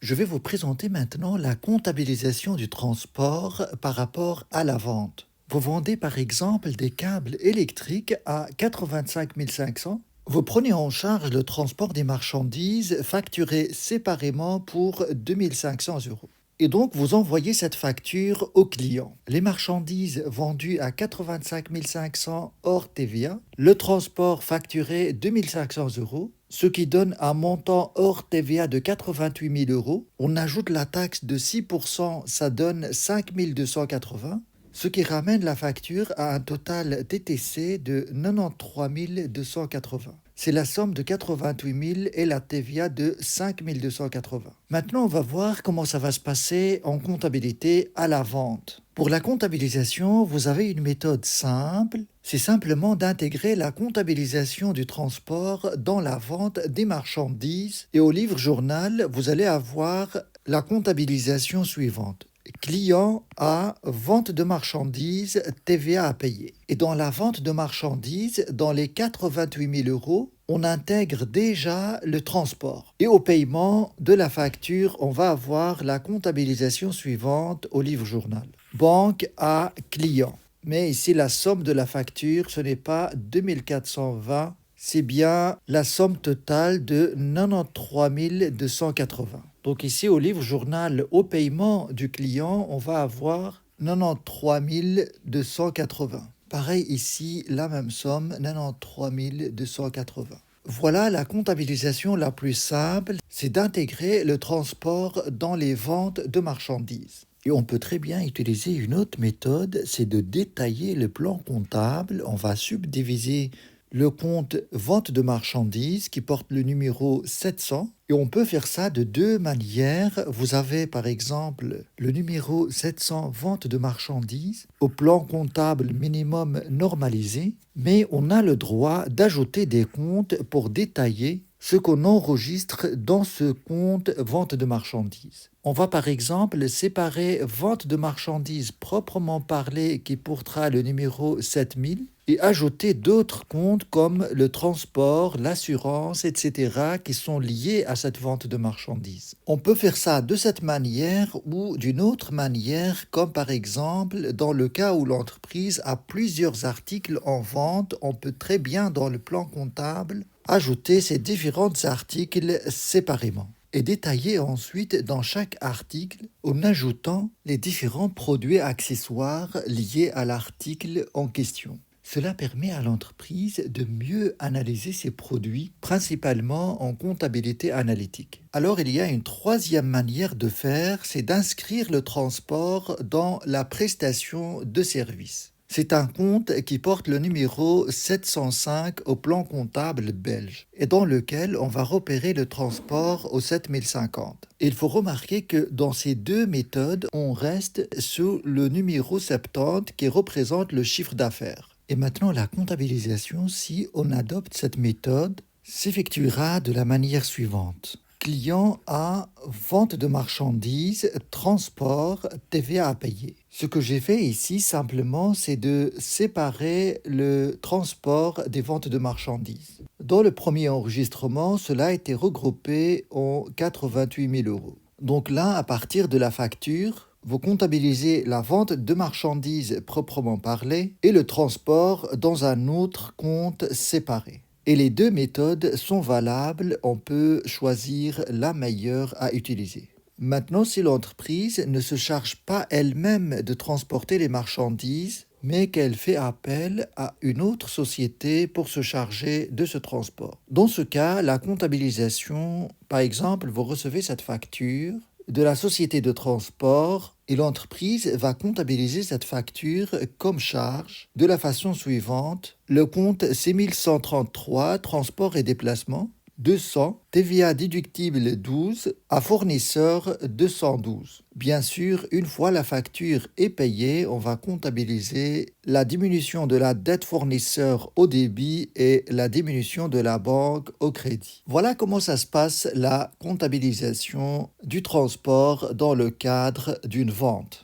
Je vais vous présenter maintenant la comptabilisation du transport par rapport à la vente. Vous vendez par exemple des câbles électriques à 85 500. Vous prenez en charge le transport des marchandises facturées séparément pour 2500 euros. Et donc, vous envoyez cette facture au client. Les marchandises vendues à 85 500 hors TVA, le transport facturé 2500 euros, ce qui donne un montant hors TVA de 88 000 euros. On ajoute la taxe de 6%, ça donne 5 280, ce qui ramène la facture à un total TTC de 93 280. C'est la somme de 88 000 et la TVA de 5 280. Maintenant, on va voir comment ça va se passer en comptabilité à la vente. Pour la comptabilisation, vous avez une méthode simple. C'est simplement d'intégrer la comptabilisation du transport dans la vente des marchandises. Et au livre journal, vous allez avoir la comptabilisation suivante. Client A, vente de marchandises, TVA à payer. Et dans la vente de marchandises, dans les 88 000 euros, on intègre déjà le transport. Et au paiement de la facture, on va avoir la comptabilisation suivante au livre journal. Banque à client. Mais ici, la somme de la facture, ce n'est pas 2420, c'est bien la somme totale de 93 280. Donc ici, au livre journal, au paiement du client, on va avoir 93 280. Pareil ici, la même somme, 93 280. Voilà la comptabilisation la plus simple, c'est d'intégrer le transport dans les ventes de marchandises. Et on peut très bien utiliser une autre méthode, c'est de détailler le plan comptable. On va subdiviser le compte vente de marchandises qui porte le numéro 700. Et on peut faire ça de deux manières. Vous avez par exemple le numéro 700 vente de marchandises au plan comptable minimum normalisé, mais on a le droit d'ajouter des comptes pour détailler ce qu'on enregistre dans ce compte vente de marchandises. On va par exemple séparer vente de marchandises proprement parlée qui portera le numéro 7000 et ajouter d'autres comptes comme le transport, l'assurance, etc. qui sont liés à cette vente de marchandises. On peut faire ça de cette manière ou d'une autre manière, comme par exemple dans le cas où l'entreprise a plusieurs articles en vente, on peut très bien dans le plan comptable ajouter ces différents articles séparément et détailler ensuite dans chaque article en ajoutant les différents produits accessoires liés à l'article en question. Cela permet à l'entreprise de mieux analyser ses produits, principalement en comptabilité analytique. Alors il y a une troisième manière de faire, c'est d'inscrire le transport dans la prestation de service. C'est un compte qui porte le numéro 705 au plan comptable belge et dans lequel on va repérer le transport au 7050. Il faut remarquer que dans ces deux méthodes, on reste sous le numéro 70 qui représente le chiffre d'affaires. Et maintenant, la comptabilisation, si on adopte cette méthode, s'effectuera de la manière suivante. Client A, vente de marchandises, transport, TVA à payer. Ce que j'ai fait ici simplement, c'est de séparer le transport des ventes de marchandises. Dans le premier enregistrement, cela a été regroupé en 88 000 euros. Donc là, à partir de la facture, vous comptabilisez la vente de marchandises proprement parlée et le transport dans un autre compte séparé. Et les deux méthodes sont valables, on peut choisir la meilleure à utiliser. Maintenant, si l'entreprise ne se charge pas elle-même de transporter les marchandises, mais qu'elle fait appel à une autre société pour se charger de ce transport. Dans ce cas, la comptabilisation, par exemple, vous recevez cette facture de la société de transport et l'entreprise va comptabiliser cette facture comme charge de la façon suivante. Le compte C1133, transport et déplacement, 200, TVA déductible 12, à fournisseur 212. Bien sûr, une fois la facture est payée, on va comptabiliser la diminution de la dette fournisseur au débit et la diminution de la banque au crédit. Voilà comment ça se passe la comptabilisation du transport dans le cadre d'une vente.